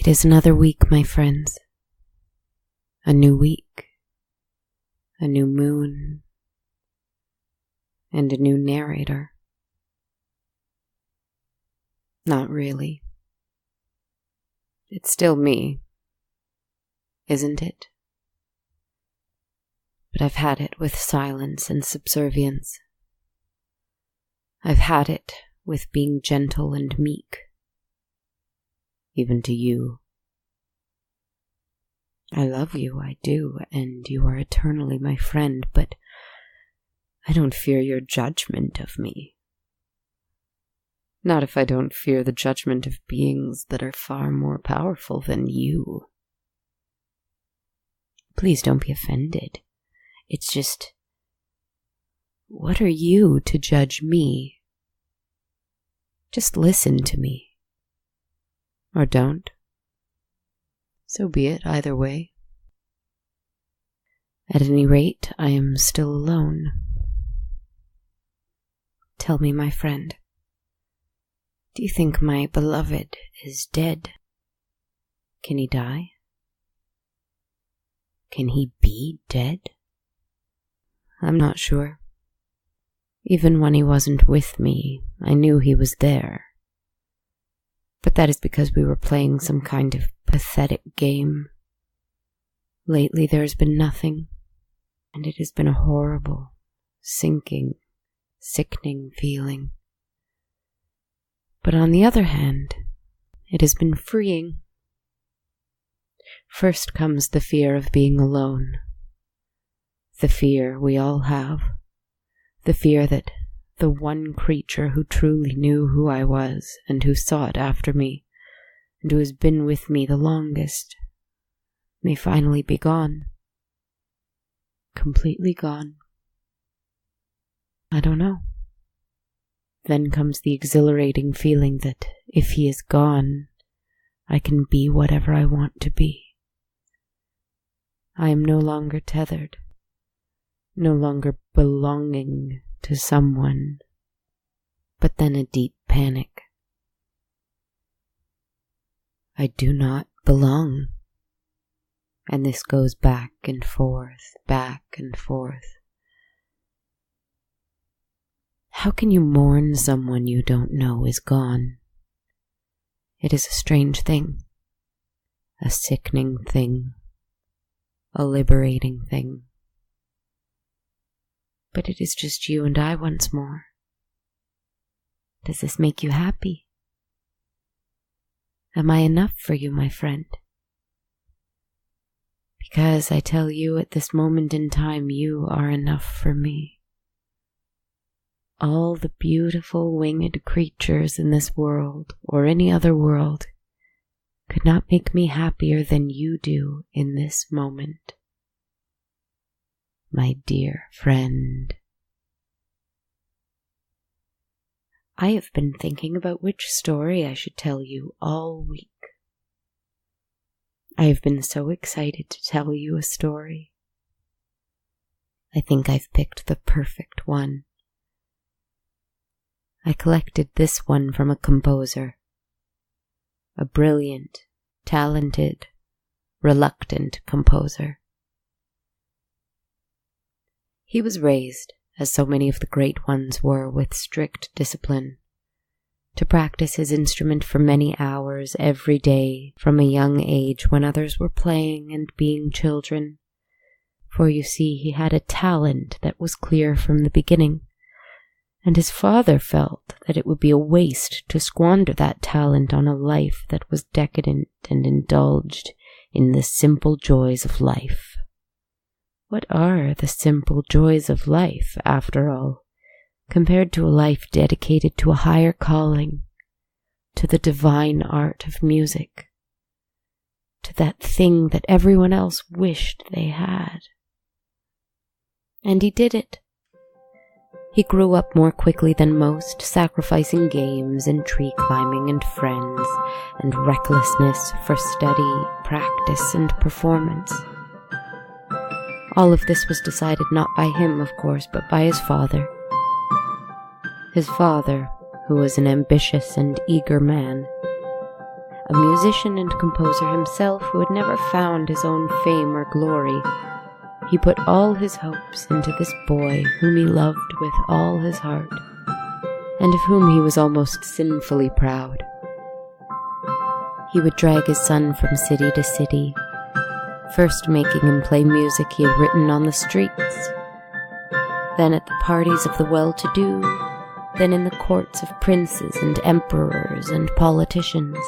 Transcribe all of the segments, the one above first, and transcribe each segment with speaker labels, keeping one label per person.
Speaker 1: It is another week, my friends. A new week, a new moon, and a new narrator. Not really. It's still me, isn't it? But I've had it with silence and subservience. I've had it with being gentle and meek. Even to you. I love you, I do, and you are eternally my friend, but I don't fear your judgment of me. Not if I don't fear the judgment of beings that are far more powerful than you. Please don't be offended. It's just, what are you to judge me? Just listen to me. Or don't. So be it either way. At any rate, I am still alone. Tell me, my friend, do you think my beloved is dead? Can he die? Can he be dead? I'm not sure. Even when he wasn't with me, I knew he was there. But that is because we were playing some kind of pathetic game. Lately there has been nothing, and it has been a horrible, sinking, sickening feeling. But on the other hand, it has been freeing. First comes the fear of being alone. The fear we all have. The fear that the one creature who truly knew who I was and who sought after me and who has been with me the longest may finally be gone. Completely gone. I don't know. Then comes the exhilarating feeling that if he is gone, I can be whatever I want to be. I am no longer tethered, no longer belonging to someone, but then a deep panic. I do not belong. And this goes back and forth, back and forth. How can you mourn someone you don't know is gone? It is a strange thing, a sickening thing, a liberating thing. But it is just you and I once more. Does this make you happy? Am I enough for you, my friend? Because I tell you at this moment in time, you are enough for me. All the beautiful winged creatures in this world, or any other world, could not make me happier than you do in this moment. My dear friend. I have been thinking about which story I should tell you all week. I have been so excited to tell you a story. I think I've picked the perfect one. I collected this one from a composer, a brilliant, talented, reluctant composer. He was raised, as so many of the great ones were, with strict discipline, to practice his instrument for many hours every day from a young age when others were playing and being children, For you see, he had a talent that was clear from the beginning, and his father felt that it would be a waste to squander that talent on a life that was decadent and indulged in the simple joys of life. What are the simple joys of life, after all, compared to a life dedicated to a higher calling, to the divine art of music, to that thing that everyone else wished they had? And he did it. He grew up more quickly than most, sacrificing games and tree climbing and friends and recklessness for study, practice, and performance. All of this was decided not by him, of course, but by his father. His father, who was an ambitious and eager man, a musician and composer himself who had never found his own fame or glory. He put all his hopes into this boy whom he loved with all his heart, and of whom he was almost sinfully proud. He would drag his son from city to city, first making him play music he had written on the streets, then at the parties of the well-to-do, then in the courts of princes and emperors and politicians.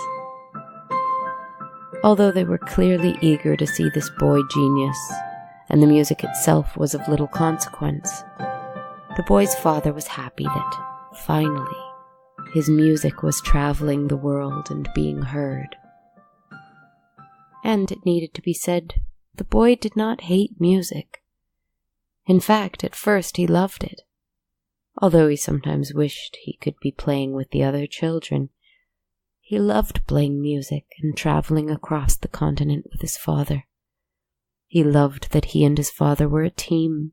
Speaker 1: Although they were clearly eager to see this boy genius, and the music itself was of little consequence, the boy's father was happy that, finally, his music was traveling the world and being heard. And it needed to be said, the boy did not hate music. In fact, at first he loved it. Although he sometimes wished he could be playing with the other children, he loved playing music and traveling across the continent with his father. He loved that he and his father were a team,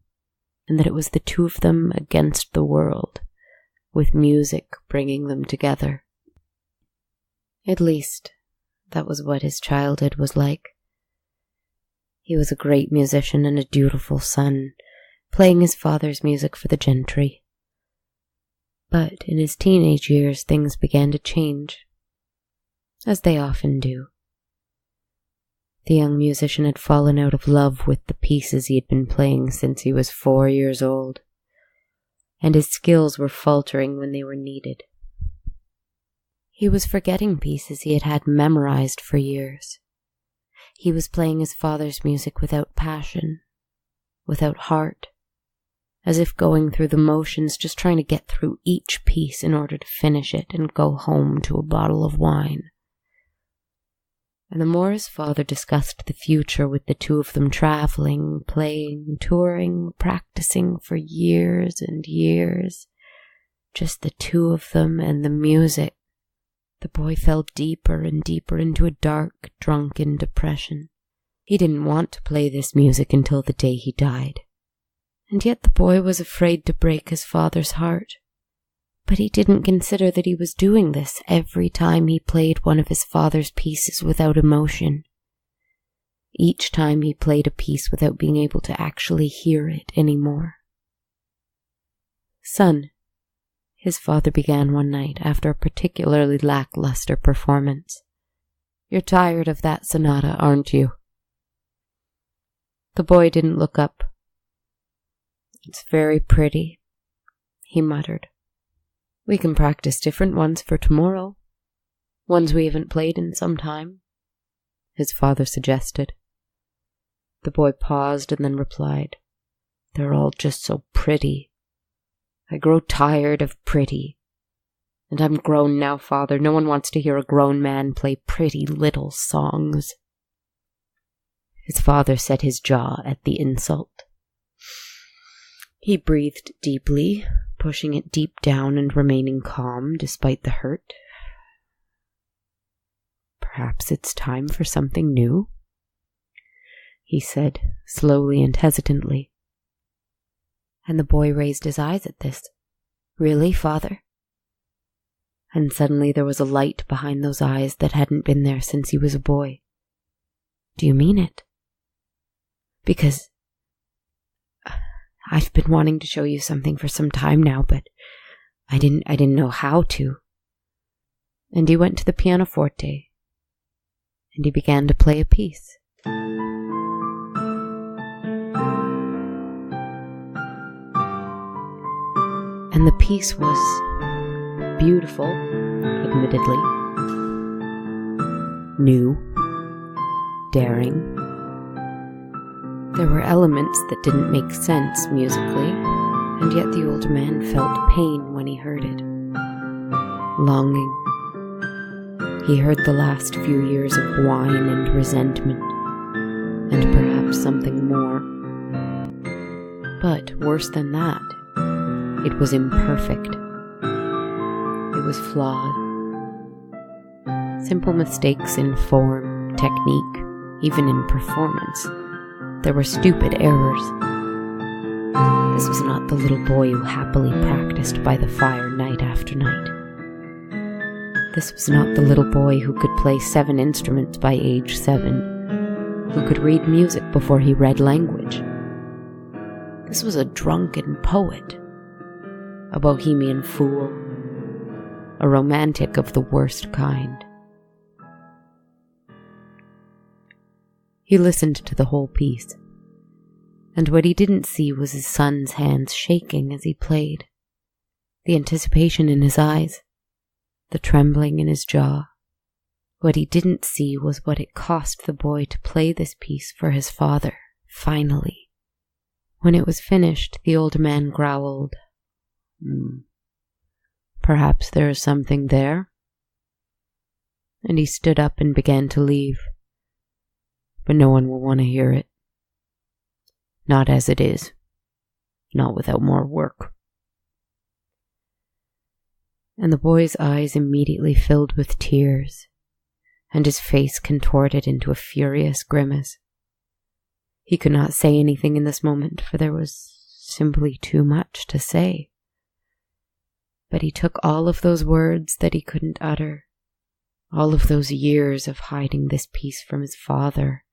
Speaker 1: and that it was the two of them against the world, with music bringing them together. At least, that was what his childhood was like. He was a great musician and a dutiful son, playing his father's music for the gentry. But in his teenage years, things began to change, as they often do. The young musician had fallen out of love with the pieces he had been playing since he was 4 years old, and his skills were faltering when they were needed. He was forgetting pieces he had had memorized for years. He was playing his father's music without passion, without heart, as if going through the motions, just trying to get through each piece in order to finish it and go home to a bottle of wine. And the more his father discussed the future with the two of them traveling, playing, touring, practicing for years and years, just the two of them and the music, the boy fell deeper and deeper into a dark, drunken depression. He didn't want to play this music until the day he died. And yet the boy was afraid to break his father's heart. But he didn't consider that he was doing this every time he played one of his father's pieces without emotion. Each time he played a piece without being able to actually hear it anymore. "Son," his father began one night after a particularly lackluster performance, "you're tired of that sonata, aren't you?" The boy didn't look up. "It's very pretty," he muttered. "We can practice different ones for tomorrow. Ones we haven't played in some time," his father suggested. The boy paused and then replied, "They're all just so pretty. I grow tired of pretty. And I'm grown now, father. No one wants to hear a grown man play pretty little songs." His father set his jaw at the insult. He breathed deeply, pushing it deep down and remaining calm despite the hurt. "Perhaps it's time for something new," he said, slowly and hesitantly. And the boy raised his eyes at this. "Really, father?" And suddenly there was a light behind those eyes that hadn't been there since he was a boy. "Do you mean it? Because I've been wanting to show you something for some time now, but I didn't know how to." And he went to the pianoforte, and he began to play a piece. And the piece was beautiful, admittedly, new, daring. There were elements that didn't make sense musically, and yet the older man felt pain when he heard it. Longing. He heard the last few years of wine and resentment, and perhaps something more. But worse than that, it was imperfect. It was flawed. Simple mistakes in form, technique, even in performance. There were stupid errors. This was not the little boy who happily practiced by the fire night after night. This was not the little boy who could play 7 instruments by age 7, who could read music before he read language. This was a drunken poet, a bohemian fool, a romantic of the worst kind. He listened to the whole piece, and what he didn't see was his son's hands shaking as he played, the anticipation in his eyes, the trembling in his jaw. What he didn't see was what it cost the boy to play this piece for his father, finally. When it was finished, the old man growled, "Perhaps there is something there?" And he stood up and began to leave. But no one will want to hear it. Not as it is. Not without more work. And the boy's eyes immediately filled with tears, and his face contorted into a furious grimace. He could not say anything in this moment, for there was simply too much to say. But he took all of those words that he couldn't utter, all of those years of hiding this piece from his father,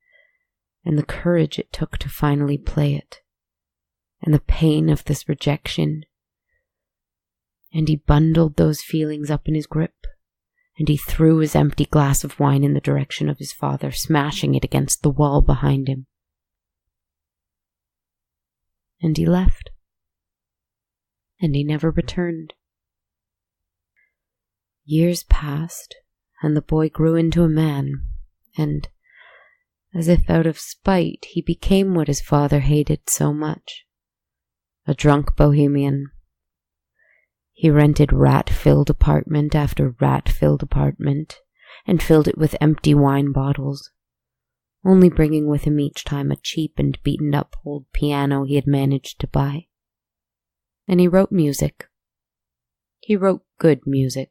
Speaker 1: and the courage it took to finally play it, and the pain of this rejection, and he bundled those feelings up in his grip, and he threw his empty glass of wine in the direction of his father, smashing it against the wall behind him. And he left. And he never returned. Years passed, and the boy grew into a man, and, as if out of spite, he became what his father hated so much, a drunk bohemian. He rented rat-filled apartment after rat-filled apartment, and filled it with empty wine bottles, only bringing with him each time a cheap and beaten-up old piano he had managed to buy. And he wrote music. He wrote good music.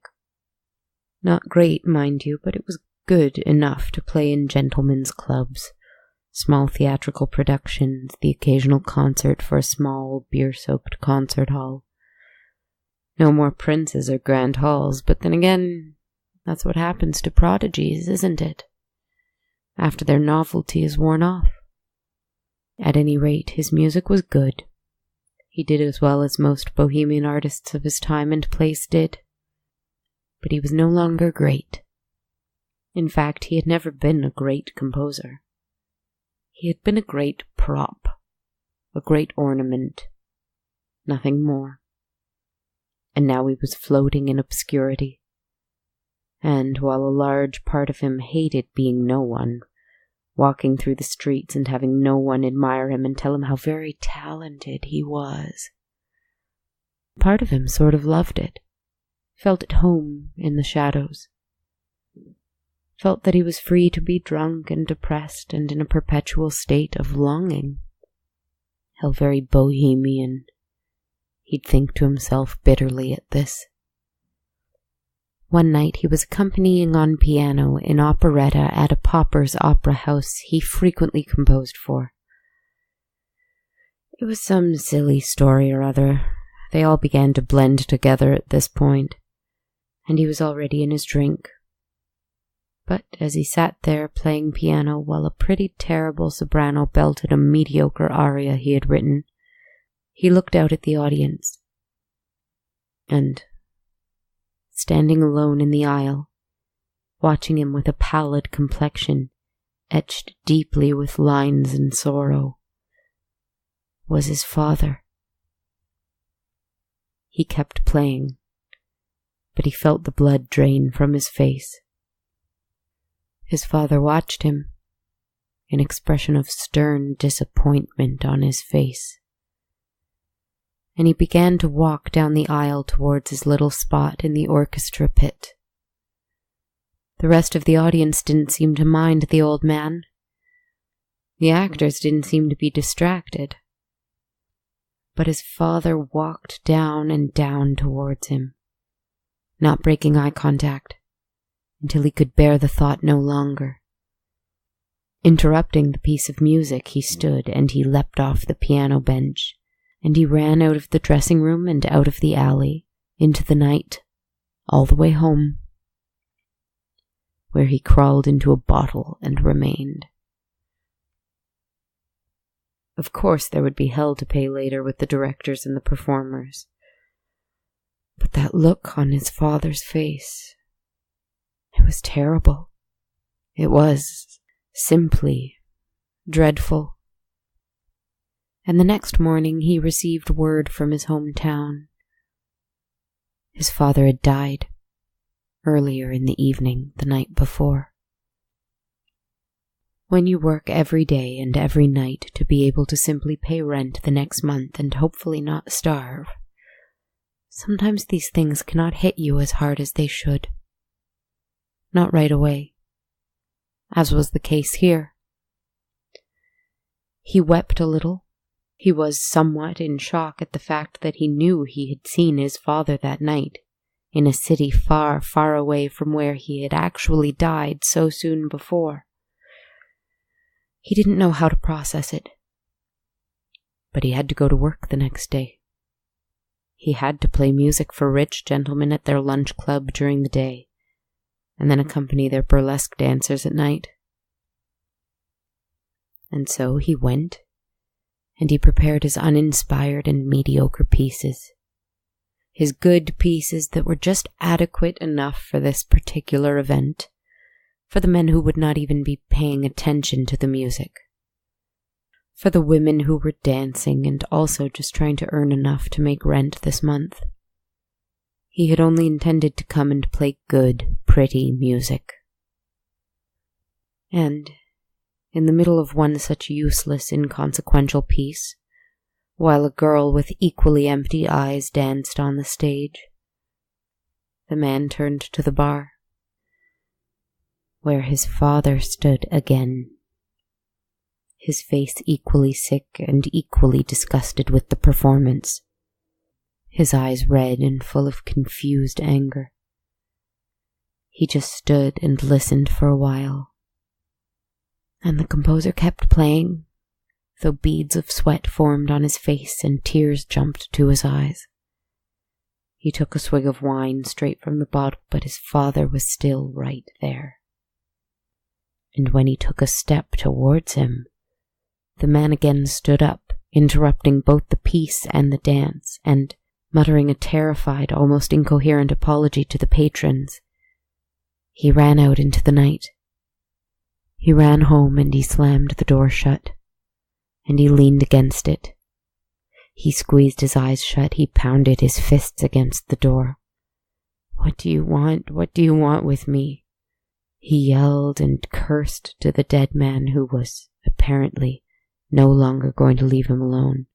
Speaker 1: Not great, mind you, but it was good enough to play in gentlemen's clubs, small theatrical productions, the occasional concert for a small, beer-soaked concert hall. No more princes or grand halls, but then again, that's what happens to prodigies, isn't it? After their novelty is worn off. At any rate, his music was good. He did as well as most bohemian artists of his time and place did. But he was no longer great. In fact, he had never been a great composer. He had been a great prop, a great ornament, nothing more. And now he was floating in obscurity. And while a large part of him hated being no one, walking through the streets and having no one admire him and tell him how very talented he was, part of him sort of loved it, felt at home in the shadows, felt that he was free to be drunk and depressed and in a perpetual state of longing. How very bohemian, he'd think to himself bitterly at this. One night he was accompanying on piano in operetta at a pauper's opera house he frequently composed for. It was some silly story or other. They all began to blend together at this point, and he was already in his drink. But as he sat there playing piano while a pretty terrible soprano belted a mediocre aria he had written, he looked out at the audience, and, standing alone in the aisle, watching him with a pallid complexion etched deeply with lines and sorrow, was his father. He kept playing, but he felt the blood drain from his face. His father watched him, an expression of stern disappointment on his face. And he began to walk down the aisle towards his little spot in the orchestra pit. The rest of the audience didn't seem to mind the old man. The actors didn't seem to be distracted. But his father walked down and down towards him, not breaking eye contact, until he could bear the thought no longer. Interrupting the piece of music, he stood and he leapt off the piano bench, and he ran out of the dressing room and out of the alley, into the night, all the way home, where he crawled into a bottle and remained. Of course there would be hell to pay later with the directors and the performers. But that look on his father's face, it was terrible. It was simply dreadful. And the next morning he received word from his hometown. His father had died earlier in the evening the night before. When you work every day and every night to be able to simply pay rent the next month and hopefully not starve, sometimes these things cannot hit you as hard as they should. Not right away, as was the case here. He wept a little. He was somewhat in shock at the fact that he knew he had seen his father that night, in a city far, far away from where he had actually died so soon before. He didn't know how to process it. But he had to go to work the next day. He had to play music for rich gentlemen at their lunch club during the day, and then accompany their burlesque dancers at night. And so he went, and he prepared his uninspired and mediocre pieces. His good pieces that were just adequate enough for this particular event, for the men who would not even be paying attention to the music, for the women who were dancing and also just trying to earn enough to make rent this month. He had only intended to come and play good, pretty music. And in the middle of one such useless, inconsequential piece, while a girl with equally empty eyes danced on the stage, the man turned to the bar, where his father stood again, his face equally sick and equally disgusted with the performance, his eyes red and full of confused anger. He just stood and listened for a while, and the composer kept playing, though beads of sweat formed on his face and tears jumped to his eyes. He took a swig of wine straight from the bottle, but his father was still right there. And when he took a step towards him, the man again stood up, interrupting both the piece and the dance, and muttering a terrified, almost incoherent apology to the patrons, he ran out into the night. He ran home and he slammed the door shut, and he leaned against it. He squeezed his eyes shut, he pounded his fists against the door. "What do you want? What do you want with me?" He yelled and cursed to the dead man who was, apparently, no longer going to leave him alone.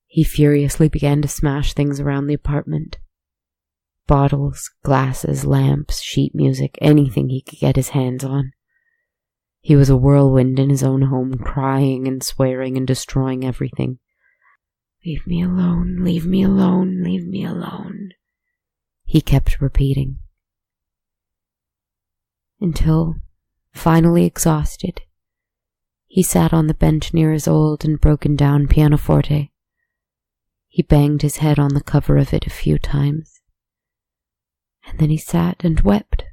Speaker 1: He furiously began to smash things around the apartment. Bottles, glasses, lamps, sheet music, anything he could get his hands on. He was a whirlwind in his own home, crying and swearing and destroying everything. "Leave me alone, leave me alone, leave me alone," he kept repeating. Until, finally exhausted, he sat on the bench near his old and broken-down pianoforte. He banged his head on the cover of it a few times, and then he sat and wept,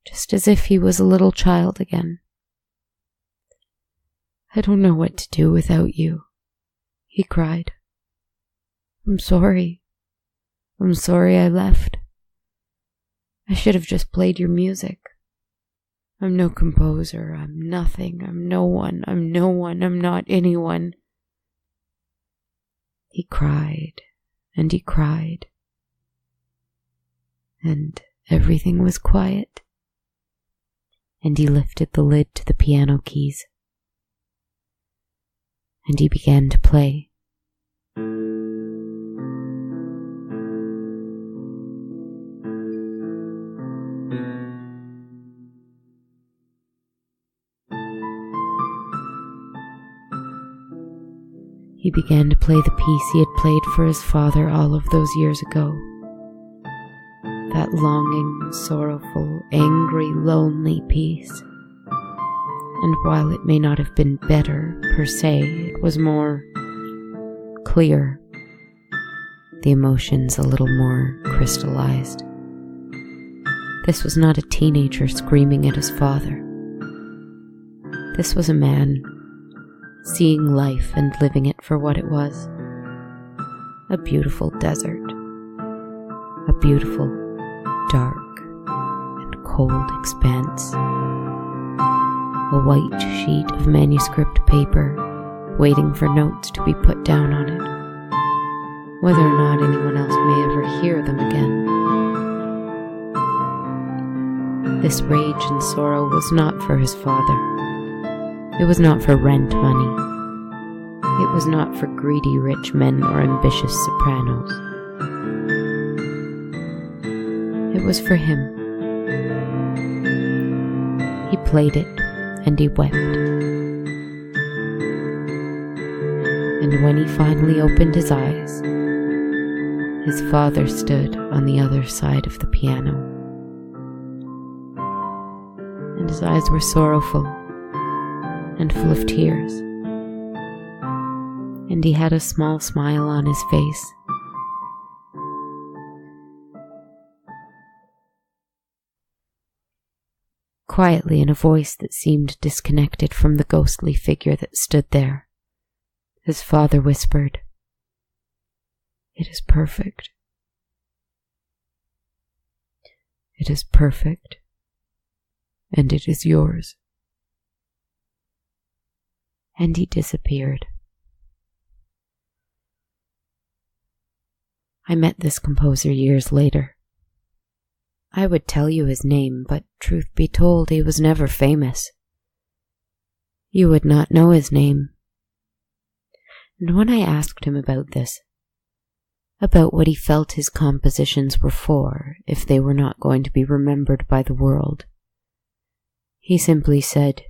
Speaker 1: just as if he was a little child again. "I don't know what to do without you," he cried. I'm sorry I left. I should have just played your music. I'm no composer, I'm nothing, I'm no one, I'm not anyone." He cried and he cried, and everything was quiet, and he lifted the lid to the piano keys, and he began to play. He began to play the piece he had played for his father all of those years ago. That longing, sorrowful, angry, lonely piece. And while it may not have been better, per se, it was more clear. The emotions a little more crystallized. This was not a teenager screaming at his father. This was a man seeing life and living it for what it was. A beautiful desert. A beautiful, dark, and cold expanse. A white sheet of manuscript paper waiting for notes to be put down on it, whether or not anyone else may ever hear them again. This rage and sorrow was not for his father. It was not for rent money. It was not for greedy rich men or ambitious sopranos. It was for him. He played it, and he wept. And when he finally opened his eyes, his father stood on the other side of the piano. And his eyes were sorrowful and full of tears, and he had a small smile on his face. Quietly, in a voice that seemed disconnected from the ghostly figure that stood there, his father whispered, "It is perfect. It is perfect, and it is yours." And he disappeared. I met this composer years later. I would tell you his name, but truth be told, he was never famous. You would not know his name. And when I asked him about this, about what he felt his compositions were for if they were not going to be remembered by the world, he simply said,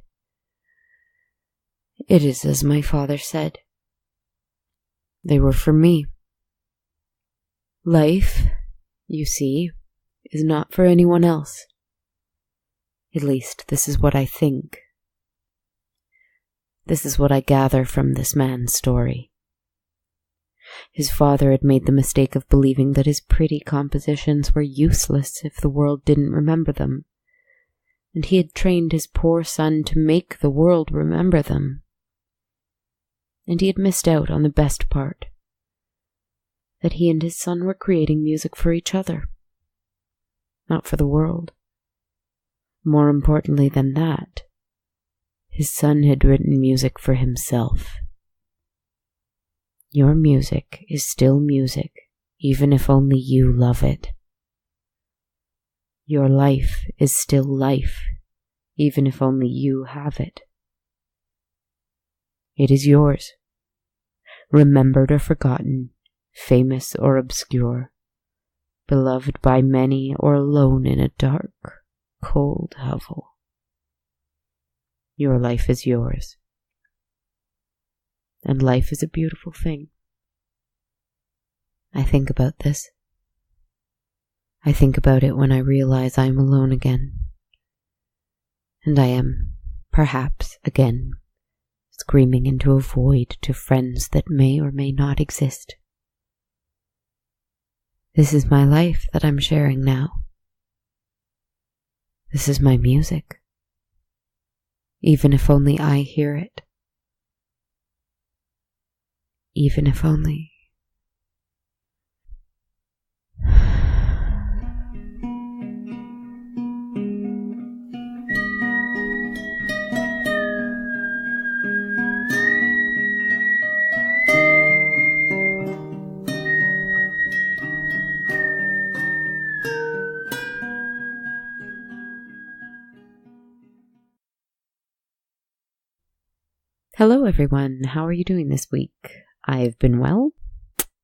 Speaker 1: "It is as my father said. They were for me. Life, you see, is not for anyone else. At least, this is what I think. This is what I gather from this man's story. His father had made the mistake of believing that his pretty compositions were useless if the world didn't remember them, and he had trained his poor son to make the world remember them. And he had missed out on the best part, that he and his son were creating music for each other, not for the world. More importantly than that, his son had written music for himself. Your music is still music, even if only you love it. Your life is still life, even if only you have it. It is yours, remembered or forgotten, famous or obscure, beloved by many or alone in a dark, cold hovel. Your life is yours. And life is a beautiful thing. I think about this. I think about it when I realize I am alone again. And I am, perhaps, again, screaming into a void to friends that may or may not exist. This is my life that I'm sharing now. This is my music, even if only I hear it. Even if only. Hello everyone, how are you doing this week? I've been well.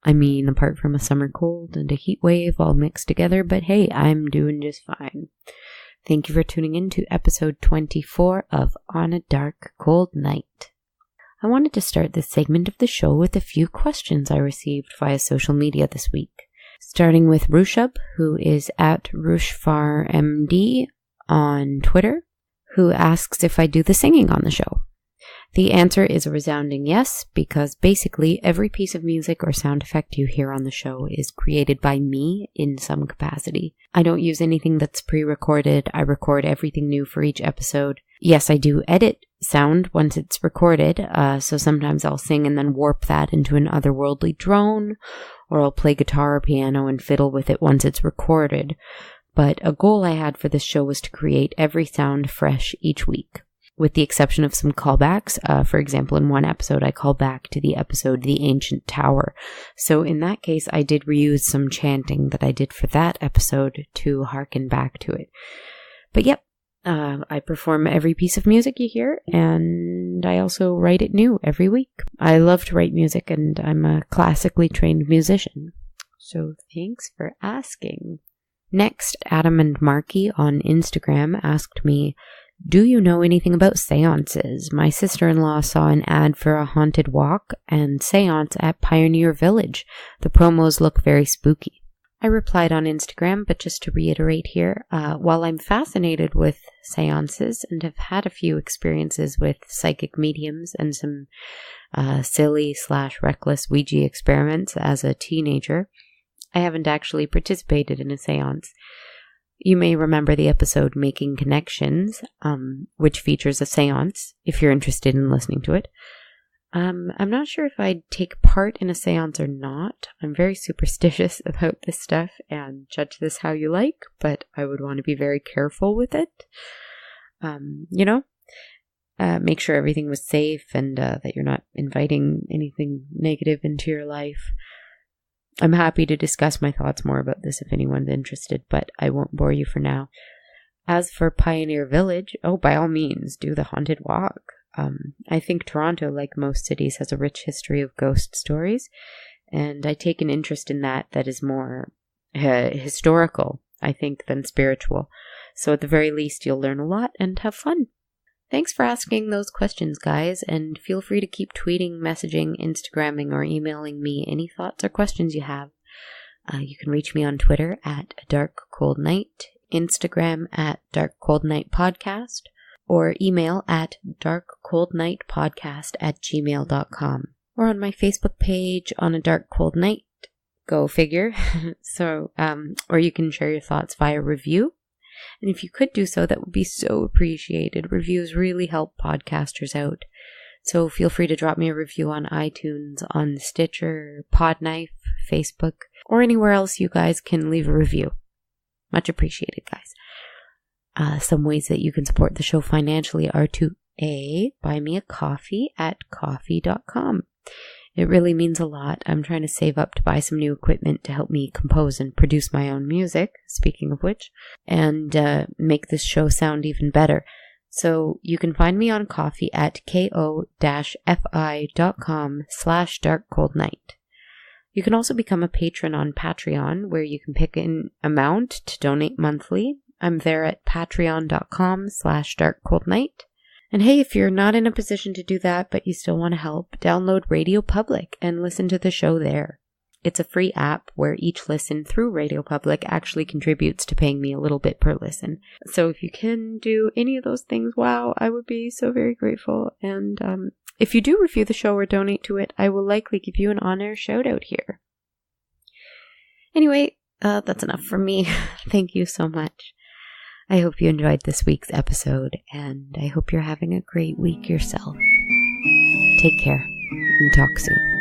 Speaker 1: I mean, apart from a summer cold and a heat wave all mixed together, but hey, I'm doing just fine. Thank you for tuning in to episode 24 of On a Dark, Cold Night. I wanted to start this segment of the show with a few questions I received via social media this week. Starting with Rushab, who is at RushfarMD on Twitter, who asks if I do the singing on the show. The answer is a resounding yes, because basically every piece of music or sound effect you hear on the show is created by me in some capacity. I don't use anything that's pre-recorded. I record everything new for each episode. Yes, I do edit sound once it's recorded, so sometimes I'll sing and then warp that into an otherworldly drone, or I'll play guitar or piano and fiddle with it once it's recorded. But a goal I had for this show was to create every sound fresh each week, with the exception of some callbacks. For example, in one episode, I call back to the episode The Ancient Tower. So in that case, I did reuse some chanting that I did for that episode to harken back to it. But yep, I perform every piece of music you hear, and I also write it new every week. I love to write music, and I'm a classically trained musician. So thanks for asking. Next, Adam and Marky on Instagram asked me, do you know anything about seances? My sister-in-law saw an ad for a haunted walk and seance at Pioneer Village. The promos look very spooky. I replied on Instagram, but just to reiterate here, while I'm fascinated with seances and have had a few experiences with psychic mediums and some silly/reckless Ouija experiments as a teenager, I haven't actually participated in a seance. You may remember the episode Making Connections, which features a seance, if you're interested in listening to it. I'm not sure if I'd take part in a seance or not. I'm very superstitious about this stuff, and judge this how you like, but I would want to be very careful with it. Make sure everything was safe and that you're not inviting anything negative into your life. I'm happy to discuss my thoughts more about this if anyone's interested, but I won't bore you for now. As for Pioneer Village, by all means, do the haunted walk. I think Toronto, like most cities, has a rich history of ghost stories, and I take an interest in that is more historical, I think, than spiritual. So at the very least, you'll learn a lot and have fun. Thanks for asking those questions, guys, and feel free to keep tweeting, messaging, Instagramming, or emailing me any thoughts or questions you have. You can reach me on Twitter at darkcoldnight, Instagram at darkcoldnightpodcast, or email at darkcoldnightpodcast@gmail.com, or on my Facebook page On a Dark Cold Night. Go figure. Or you can share your thoughts via review. And if you could do so, that would be so appreciated. Reviews really help podcasters out. So feel free to drop me a review on iTunes, on Stitcher, Podknife, Facebook, or anywhere else you guys can leave a review. Much appreciated, guys. Some ways that you can support the show financially are to buy me a coffee at ko-fi.com. It really means a lot. I'm trying to save up to buy some new equipment to help me compose and produce my own music, speaking of which, and make this show sound even better. So you can find me on Ko-fi at ko-fi.com/darkcoldnight. You can also become a patron on Patreon, where you can pick an amount to donate monthly. I'm there at patreon.com/darkcoldnight. And hey, if you're not in a position to do that, but you still want to help, download Radio Public and listen to the show there. It's a free app where each listen through Radio Public actually contributes to paying me a little bit per listen. So if you can do any of those things, wow, I would be so very grateful. And if you do review the show or donate to it, I will likely give you an on-air shout out here. Anyway, that's enough from me. Thank you so much. I hope you enjoyed this week's episode, and I hope you're having a great week yourself. Take care, and talk soon.